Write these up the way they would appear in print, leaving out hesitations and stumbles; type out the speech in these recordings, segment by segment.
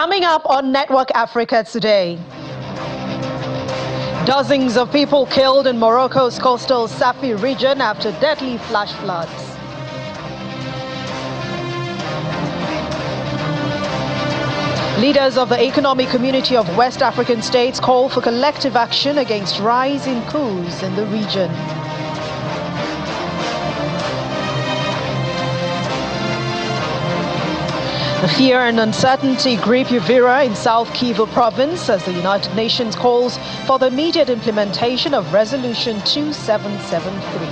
Coming up on Network Africa today, dozens of people killed in Morocco's coastal Safi region after deadly flash floods. Leaders of the Economic Community of West African States call for collective action against rise in coups in the region. The fear and uncertainty grip Uvira in South Kivu province as the United Nations calls for the immediate implementation of Resolution 2773.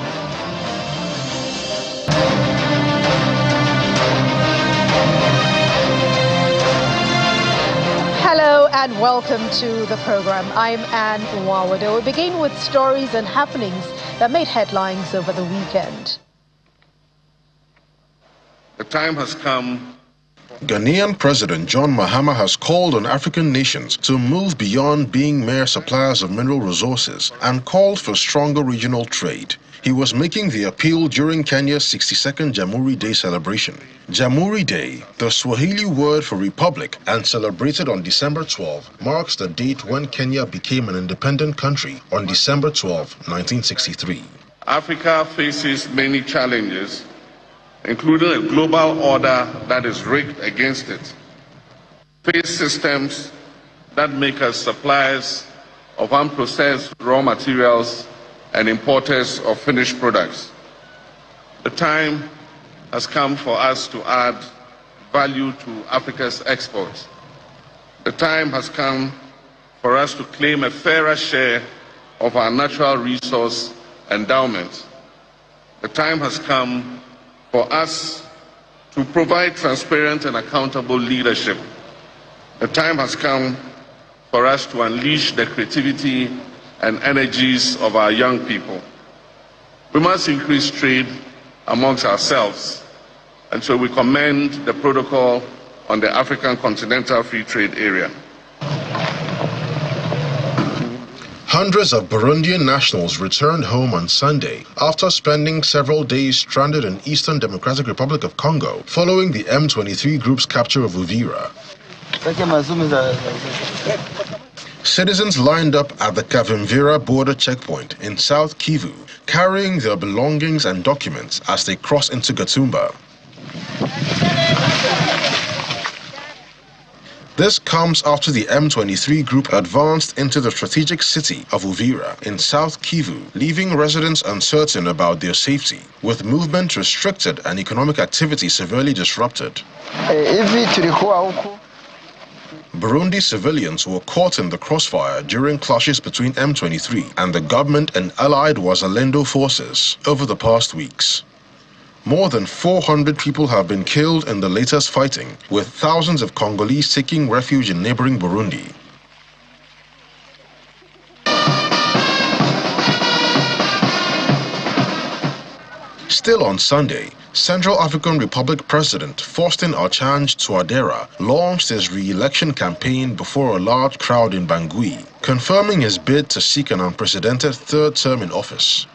Hello and welcome to the program. I'm Anne Nwawade. We begin with stories and happenings that made headlines over the weekend. The time has come. Ghanaian President John Mahama has called on African nations to move beyond being mere suppliers of mineral resources and called for stronger regional trade. He was making the appeal during Kenya's 62nd Jamhuri Day celebration. Jamhuri Day, the Swahili word for republic and celebrated on December 12, marks the date when Kenya became an independent country on December 12, 1963. Africa faces many challenges, including a global order that is rigged against it, face systems that make us suppliers of unprocessed raw materials and importers of finished products. The time has come for us to add value to Africa's exports. The time has come for us to claim a fairer share of our natural resource endowment. The time has come for us to provide transparent and accountable leadership. The time has come for us to unleash the creativity and energies of our young people. We must increase trade amongst ourselves, and so we commend the protocol on the African Continental Free Trade Area. Hundreds of Burundian nationals returned home on Sunday after spending several days stranded in Eastern Democratic Republic of Congo following the M23 group's capture of Uvira. Citizens lined up at the Kavimvira border checkpoint in South Kivu, carrying their belongings and documents as they cross into Gatumba. This comes after the M23 group advanced into the strategic city of Uvira in South Kivu, leaving residents uncertain about their safety, with movement restricted and economic activity severely disrupted. Burundi civilians were caught in the crossfire during clashes between M23 and the government and allied Wazalendo forces over the past weeks. More than 400 people have been killed in the latest fighting, with thousands of Congolese seeking refuge in neighboring Burundi. Still on Sunday, Central African Republic President Faustin Archange Touadera launched his re-election campaign before a large crowd in Bangui, confirming his bid to seek an unprecedented third term in office.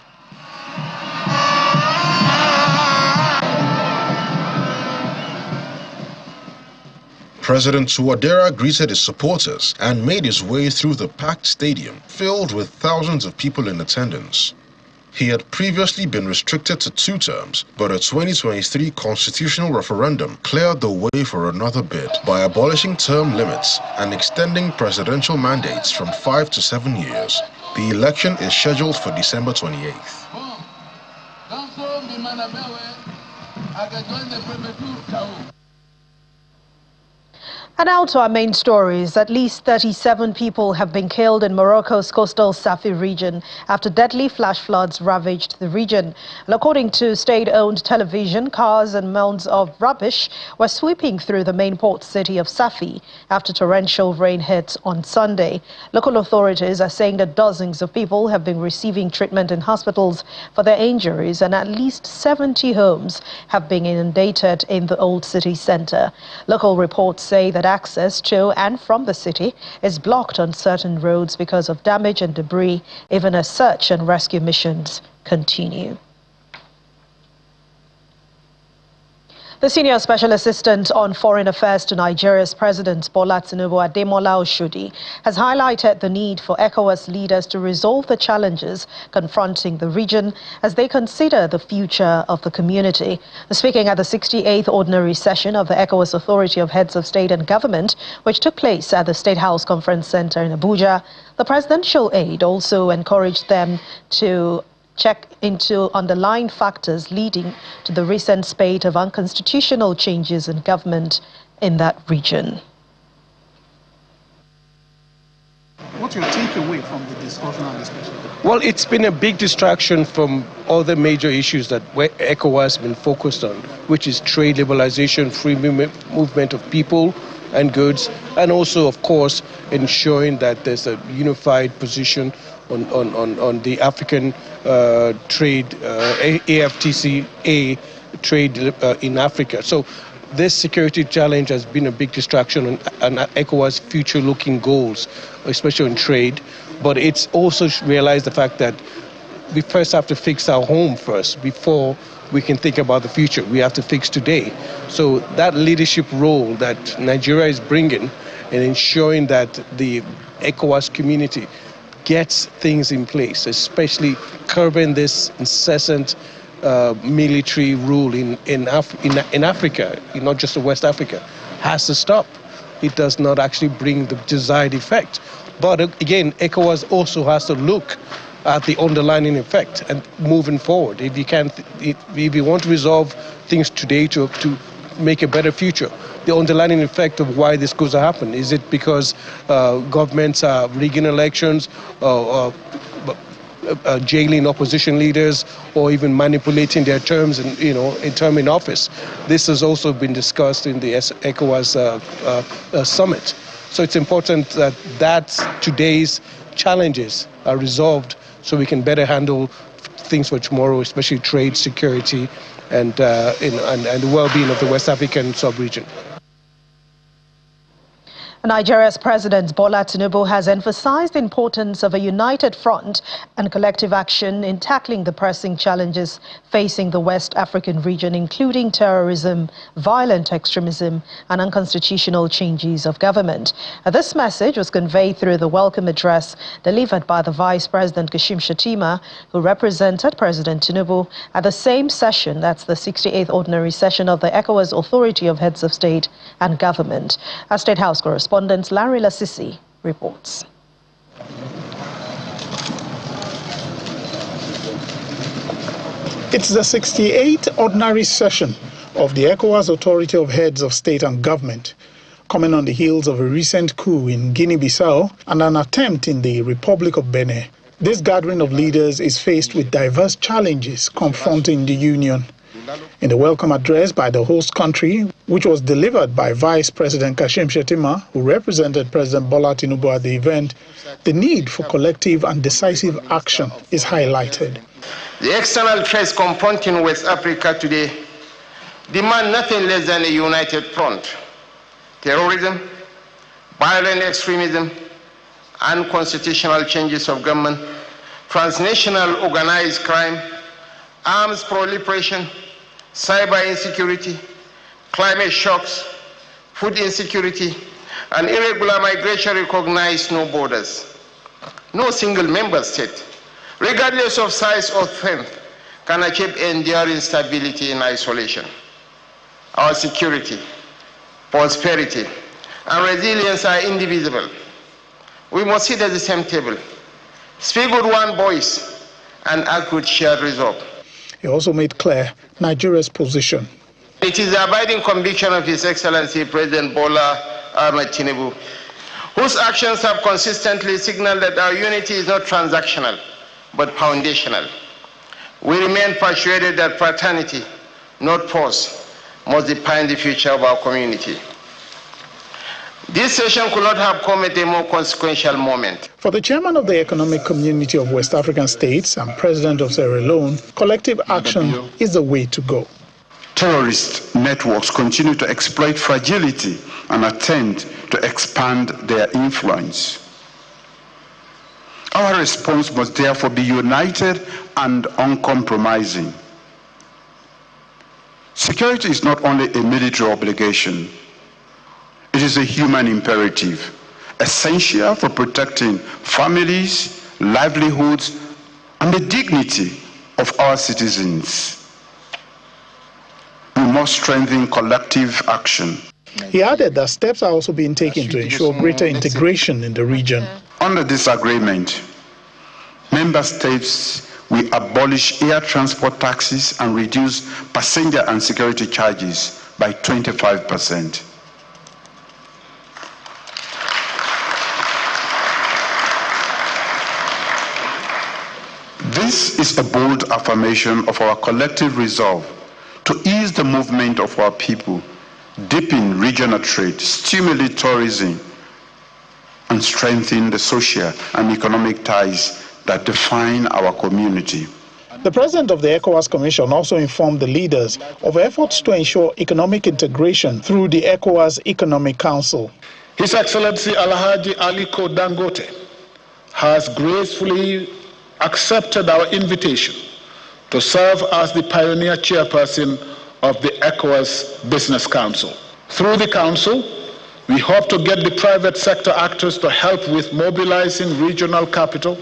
President Touadera greeted his supporters and made his way through the packed stadium filled with thousands of people in attendance. He had previously been restricted to 2 terms, but a 2023 constitutional referendum cleared the way for another bid by abolishing term limits and extending presidential mandates from 5 to 7 years. The election is scheduled for December 28th. And now to our main stories. At least 37 people have been killed in Morocco's coastal Safi region after deadly flash floods ravaged the region. And according to state-owned television, cars and mounds of rubbish were sweeping through the main port city of Safi after torrential rain hit on Sunday. Local authorities are saying that dozens of people have been receiving treatment in hospitals for their injuries, and at least 70 homes have been inundated in the old city center. Local reports say that access to and from the city is blocked on certain roads because of damage and debris, even as search and rescue missions continue. The Senior Special Assistant on Foreign Affairs to Nigeria's President Bola Tinubu, Ademola Oshodi, has highlighted the need for ECOWAS leaders to resolve the challenges confronting the region as they consider the future of the community. Speaking at the 68th Ordinary Session of the ECOWAS Authority of Heads of State and Government, which took place at the State House Conference Center in Abuja, the presidential aide also encouraged them to check into underlying factors leading to the recent spate of unconstitutional changes in government in that region. What's your takeaway from the discussion and discussion? Well, it's been a big distraction from other major issues that ECOWAS has been focused on, which is trade liberalization, free movement of people and goods, and also, of course, ensuring that there's a unified position on the African trade, AFTCA trade in Africa. So this security challenge has been a big distraction on ECOWAS' future-looking goals, especially in trade. But it's also realized the fact that we first have to fix our home first before we can think about the future. We have to fix today. So that leadership role that Nigeria is bringing in ensuring that the ECOWAS community gets things in place, especially curbing this incessant military rule in Africa, not just in West Africa, has to stop. It does not actually bring the desired effect. But again, ECOWAS also has to look at the underlying effect and moving forward. If you want to resolve things today to make a better future, the underlying effect of why this goes to happen. Is it because governments are rigging elections, jailing opposition leaders, or even manipulating their terms in office? This has also been discussed in the ECOWAS summit. So it's important that today's challenges are resolved so we can better handle things for tomorrow, especially trade, security, and the well-being of the West African sub-region. Nigeria's President Bola Tinubu has emphasized the importance of a united front and collective action in tackling the pressing challenges facing the West African region, including terrorism, violent extremism, and unconstitutional changes of government. This message was conveyed through the welcome address delivered by the Vice President Kashim Shettima, who represented President Tinubu at the same session, that's the 68th Ordinary Session of the ECOWAS Authority of Heads of State and Government. Our State House correspondent Larry Lasisi reports. It's the 68th Ordinary Session of the ECOWAS Authority of Heads of State and Government, coming on the heels of a recent coup in Guinea-Bissau and an attempt in the Republic of Benin. This gathering of leaders is faced with diverse challenges confronting the Union. In the welcome address by the host country, which was delivered by Vice President Kashim Shettima, who represented President Bola Tinubu at the event, the need for collective and decisive action is highlighted. The external threats confronting West Africa today demand nothing less than a united front. Terrorism, violent extremism, unconstitutional changes of government, transnational organized crime, arms proliferation, cyber insecurity, climate shocks, food insecurity, and irregular migration recognize no borders. No single member state, regardless of size or strength, can achieve enduring stability in isolation. Our security, prosperity, and resilience are indivisible. We must sit at the same table, speak with one voice, and act with shared resolve. He also made clear Nigeria's position. It is the abiding conviction of His Excellency President Bola Ahmed Tinubu, whose actions have consistently signaled that our unity is not transactional, but foundational. We remain persuaded that fraternity, not force, must define the future of our community. This session could not have come at a more consequential moment. For the chairman of the Economic Community of West African States and president of Sierra Leone, collective action is the way to go. Terrorist networks continue to exploit fragility and attempt to expand their influence. Our response must therefore be united and uncompromising. Security is not only a military obligation, it is a human imperative, essential for protecting families, livelihoods, and the dignity of our citizens. We must strengthen collective action. He added that steps are also being taken to ensure greater integration in the region. Under this agreement, member states will abolish air transport taxes and reduce passenger and security charges by 25%. This is a bold affirmation of our collective resolve to ease the movement of our people, deepen regional trade, stimulate tourism, and strengthen the social and economic ties that define our community. The president of the ECOWAS Commission also informed the leaders of efforts to ensure economic integration through the ECOWAS Economic Council. His Excellency Alhaji Aliko Dangote has gracefully accepted our invitation to serve as the pioneer chairperson of the ECOWAS Business Council. Through the council, we hope to get the private sector actors to help with mobilizing regional capital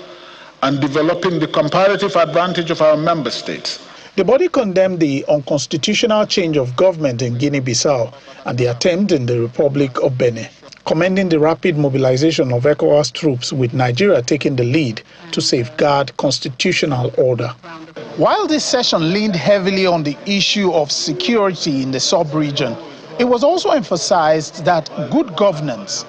and developing the comparative advantage of our member states. The body condemned the unconstitutional change of government in Guinea-Bissau and the attempt in the Republic of Benin, commending the rapid mobilization of ECOWAS troops with Nigeria taking the lead to safeguard constitutional order. While this session leaned heavily on the issue of security in the sub-region, it was also emphasized that good governance,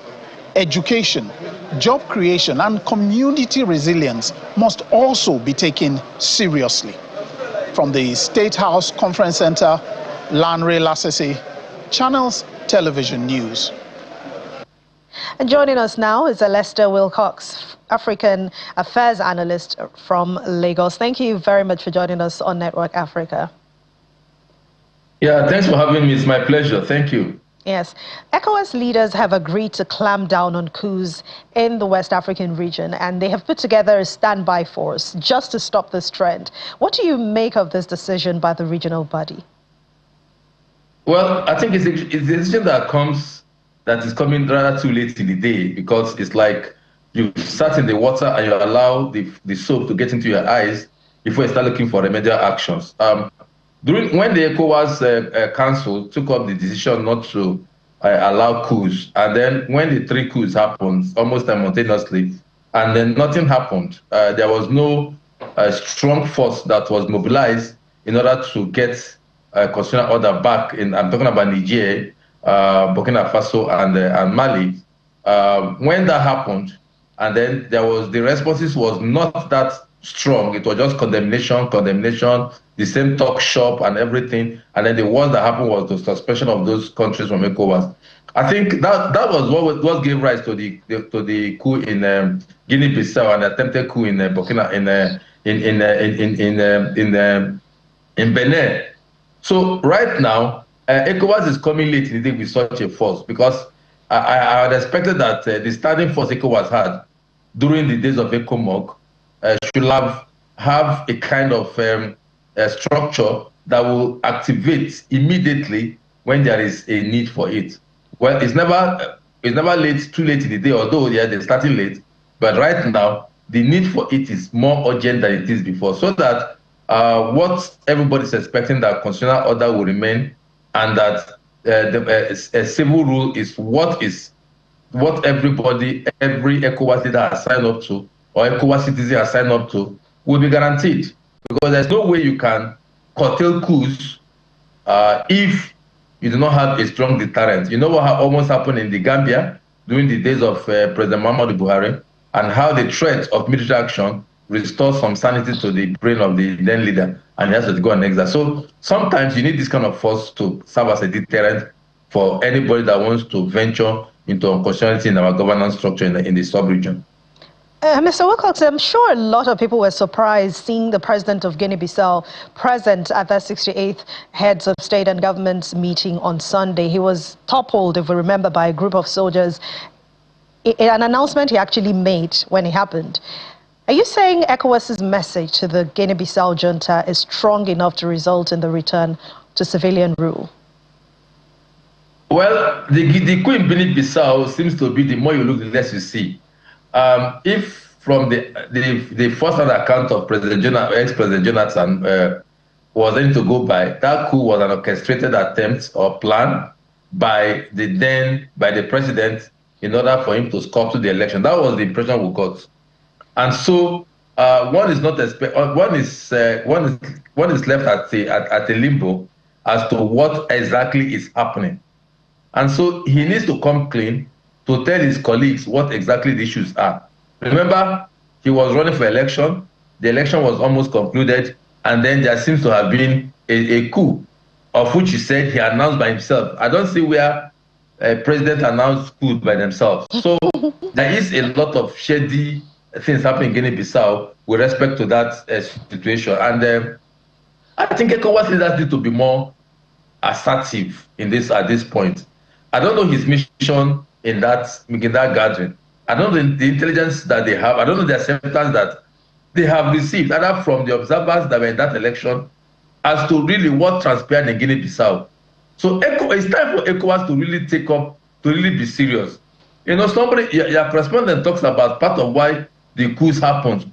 education, job creation, and community resilience must also be taken seriously. From the State House Conference Center, Lanre Lasese, Channels Television News. And joining us now is Lester Wilcox, African Affairs Analyst from Lagos. Thank you very much for joining us on Network Africa. Yeah, thanks for having me. It's my pleasure. Thank you. Yes. ECOWAS leaders have agreed to clamp down on coups in the West African region, and they have put together a standby force just to stop this trend. What do you make of this decision by the regional body? Well, I think it's a decision that is coming rather too late in the day, because it's like you sat in the water and you allow the soap to get into your eyes before you start looking for remedial actions. When the ECOWAS Council took up the decision not to allow coups, and then when the 3 coups happened almost simultaneously, and then nothing happened, there was no strong force that was mobilized in order to get constitutional order back. I'm talking about Niger, Burkina Faso, and Mali. When that happened, and then the responses was not that strong. It was just condemnation, the same talk shop and everything. And then the worst that happened was the suspension of those countries from ECOWAS. I think that was what gave rise to the coup in Guinea-Bissau and the attempted coup in Burkina in Benin. So right now, ECOWAS is coming late in the day with such a force, because I had expected that the standing force ECOWAS had during the days of ECOMOG should have a kind of a structure that will activate immediately when there is a need for it. Well, it's never too late in the day, although they're starting late. But right now, the need for it is more urgent than it is before, so that what everybody's expecting, that constitutional order will remain, and that a civil rule is what every ECOWAS leader has signed up to, or ECOWAS citizen has signed up to, will be guaranteed. Because there's no way you can curtail coups if you do not have a strong deterrent. You know what almost happened in the Gambia during the days of President Muhammadu Buhari, and how the threat of military action restores some sanity to the brain of the then leader, and he has to go and exile. So sometimes you need this kind of force to serve as a deterrent for anybody that wants to venture into unconstitutionality in our governance structure in the sub-region. Mr. Wilcox, I'm sure a lot of people were surprised seeing the president of Guinea-Bissau present at that 68th Heads of State and Government meeting on Sunday. He was toppled, if we remember, by a group of soldiers. An announcement he actually made when it happened. Are you saying ECOWAS's message to the Guinea-Bissau junta is strong enough to result in the return to civilian rule? Well, the coup in Guinea-Bissau seems to be the more you look, the less you see. If from the first-hand account of ex-President Jonathan was then to go by, that coup was an orchestrated attempt or plan by the president in order for him to scuttle the election. That was the impression we got, and so one is left at a limbo as to what exactly is happening, and so he needs to come clean to tell his colleagues what exactly the issues are. Remember, he was running for election. The election was almost concluded, and then there seems to have been a coup, of which he said he announced by himself. I don't see where a president announced coup by themselves. So there is a lot of shady things happening in Guinea-Bissau with respect to that situation. And I think ECOWAS leaders need to be more assertive in this at this point. I don't know his mission in that gathering. I don't know the intelligence that they have. I don't know the acceptance that they have received, either from the observers that were in that election, as to really what transpired in Guinea-Bissau. So it's time for ECOWAS to really take up, to really be serious. You know, your correspondent talks about part of why the coups happens.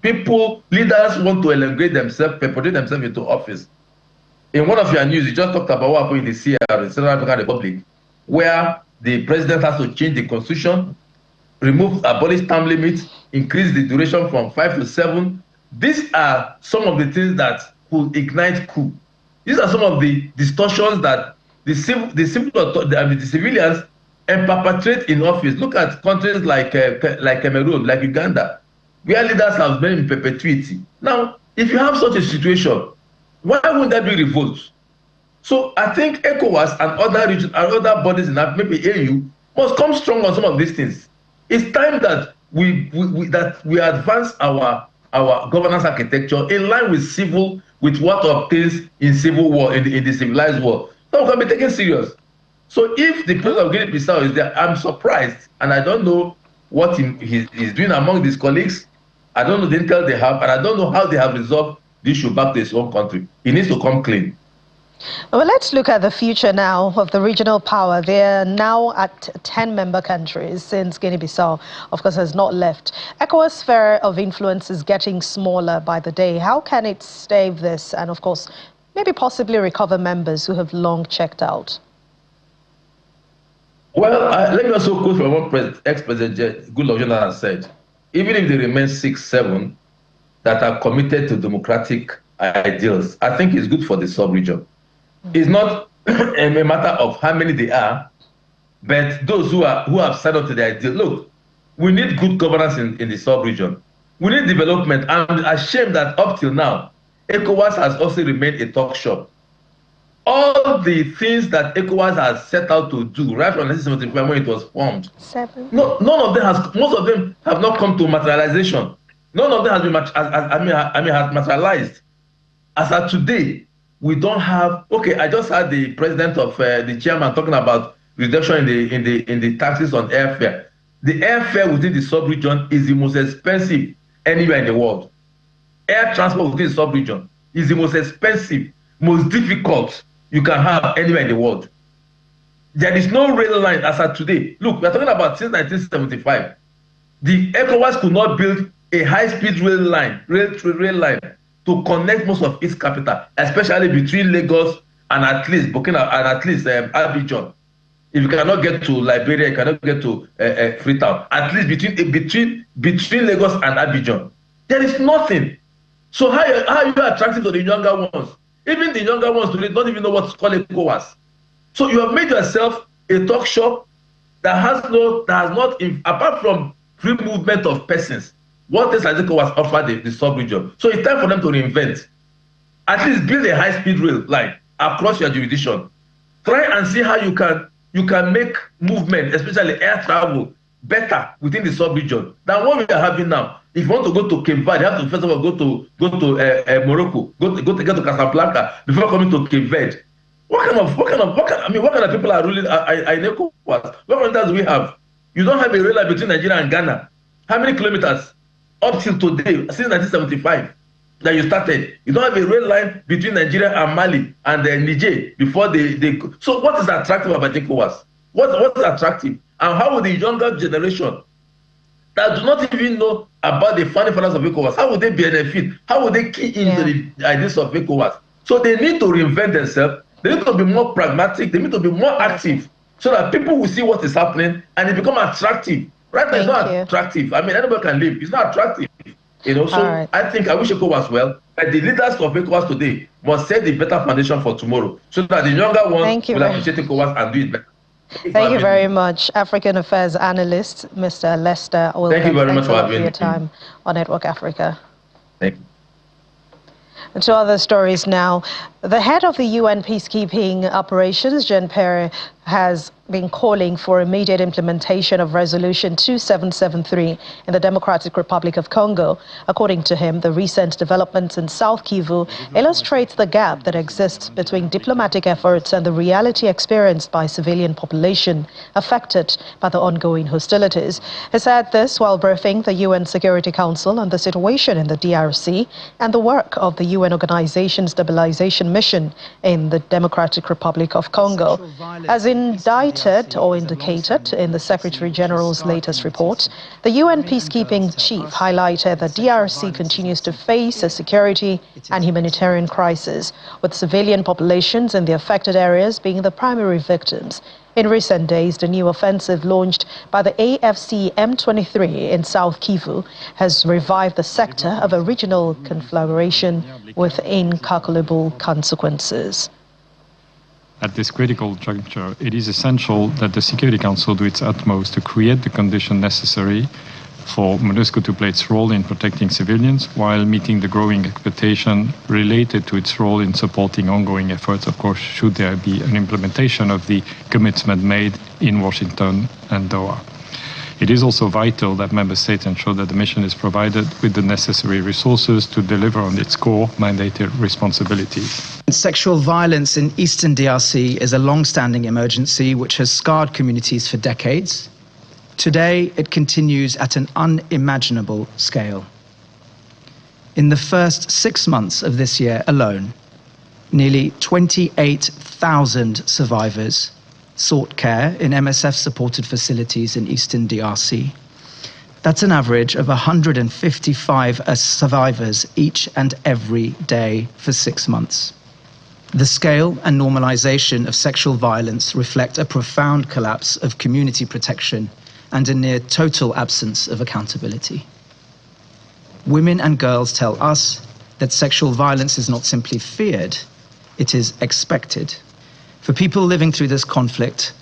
Leaders want to elongate themselves, perpetuate themselves into office. In one of your news, you just talked about what happened in the CR, the Central African Republic, where the president has to change the constitution, abolish term limits, increase the duration from 5 to 7. These are some of the things that could ignite coup. These are some of the distortions that the civilians perpetrate in office. Look at countries like Cameroon, like Uganda, where leaders have been in perpetuity. Now, if you have such a situation, why wouldn't there be revolt? So I think ECOWAS and other regions and other bodies in that, maybe AU, must come strong on some of these things. It's time that we advance our governance architecture in line with what obtains in civil war, in the civilized world. That can be taken serious. So if the president of Guinea-Bissau is there, I'm surprised, and I don't know what he's doing among his colleagues. I don't know the intel they have, and I don't know how they have resolved the issue back to his own country. He needs to come clean. Well, let's look at the future now of the regional power. They're now at 10 member countries since Guinea-Bissau, of course, has not left. ECOWAS' sphere of influence is getting smaller by the day. How can it stave this and, of course, maybe possibly recover members who have long checked out? Well, let me also quote from what ex-president Goodluck Jonathan said. Even if they remain 6, 7 that are committed to democratic ideals, I think it's good for the sub-region. It's not a matter of how many they are, but those who have signed up to the ideal. Look, we need good governance in the sub-region. We need development. I'm ashamed that up till now, ECOWAS has also remained a talk shop. All the things that ECOWAS has set out to do, right from 1975 when it was formed, most of them have not come to materialization. None of them has been has materialized. As of today, we don't have. Okay, I just had the president of the chairman talking about reduction in the taxes on airfare. The airfare within the sub-region is the most expensive anywhere in the world. Air transport within the sub-region is the most expensive, most difficult you can have anywhere in the world. There is no rail line as of today. Look, we're talking about since 1975. The ECOWAS could not build a high-speed rail line to connect most of its capital, especially between Lagos and at least Abidjan. If you cannot get to Liberia, you cannot get to Freetown. At least between Lagos and Abidjan, there is nothing. So how are you attractive to the younger ones? Even the younger ones today don't even know what to call ECOWAS. So you have made yourself a talk shop that has not, apart from free movement of persons, what else has ECOWAS offered the sub-region? So it's time for them to reinvent. At least build a high-speed rail line across your jurisdiction. Try and see how you can make movement, especially air travel, better within the sub-region than what we are having now. If you want to go to Cape Verde, you have to first of all go to Morocco, get to Casablanca before coming to Cape Verde. What kind of people are ruling in ECOWAS? What countries do we have? You don't have a rail line between Nigeria and Ghana. How many kilometers? Up till today, since 1975. that you started. You don't have a rail line between Nigeria and Mali and Niger before they go. So what is attractive about ECOWAS? What is attractive? And how will the younger generation that do not even know about the founding fathers of ECOWAS, how would they benefit? How would they key into the ideas of ECOWAS? So they need to reinvent themselves. They need to be more pragmatic. They need to be more active so that people will see what is happening and it become attractive. Right now, it's not attractive. I mean, anybody can live. It's not attractive. You know, so I think I wish ECOWAS well. But the leaders of ECOWAS today must set the better foundation for tomorrow so that the younger ones will appreciate ECOWAS and do it better. Thank you very much, African Affairs Analyst, Mr. Lester. Thank you very much for your time on Network Africa. Thank you. And to other stories now. The head of the UN peacekeeping operations, Jean-Pierre, has been calling for immediate implementation of Resolution 2773 in the Democratic Republic of Congo. According to him, the recent developments in South Kivu illustrates the gap that exists between diplomatic efforts and the reality experienced by civilian population affected by the ongoing hostilities. He said this while briefing the UN Security Council on the situation in the DRC and the work of the UN Organization Stabilization Mission in the Democratic Republic of Congo. As indicted or indicated in the Secretary General's latest report, the UN peacekeeping chief highlighted that DRC continues to face a security and humanitarian crisis, with civilian populations in the affected areas being the primary victims. In recent days, the new offensive launched by the AFC M23 in South Kivu has revived the sector of a regional conflagration with incalculable consequences. At this critical juncture, it is essential that the Security Council do its utmost to create the conditions necessary for MONUSCO to play its role in protecting civilians while meeting the growing expectation related to its role in supporting ongoing efforts, of course, should there be an implementation of the commitment made in Washington and Doha. It is also vital that member states ensure that the mission is provided with the necessary resources to deliver on its core mandated responsibilities. Sexual violence in eastern DRC is a long-standing emergency which has scarred communities for decades. Today, it continues at an unimaginable scale. In the first 6 months of this year alone, nearly 28,000 survivors sought care in MSF-supported facilities in eastern DRC. That's an average of 155 survivors each and every day for 6 months. The scale and normalization of sexual violence reflect a profound collapse of community protection and a near total absence of accountability. Women and girls tell us that sexual violence is not simply feared, it is expected. For people living through this conflict,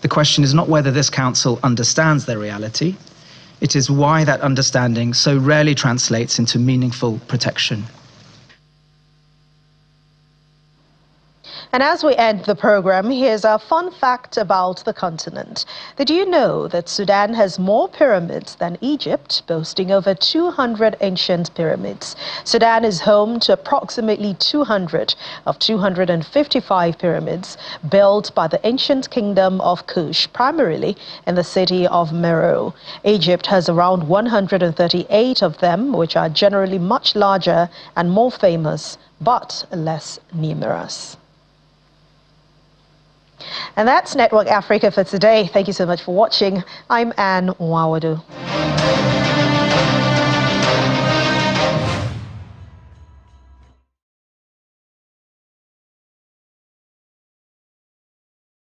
the question is not whether this council understands their reality, it is why that understanding so rarely translates into meaningful protection. And as we end the program, here's a fun fact about the continent. Did you know that Sudan has more pyramids than Egypt, boasting over 200 ancient pyramids? Sudan is home to approximately 200 of 255 pyramids built by the ancient kingdom of Coups, primarily in the city of Morocco. Egypt has around 138 of them, which are generally much larger and more famous, but less numerous. And that's Network Africa for today. Thank you so much for watching. I'm Anne Nwawadu.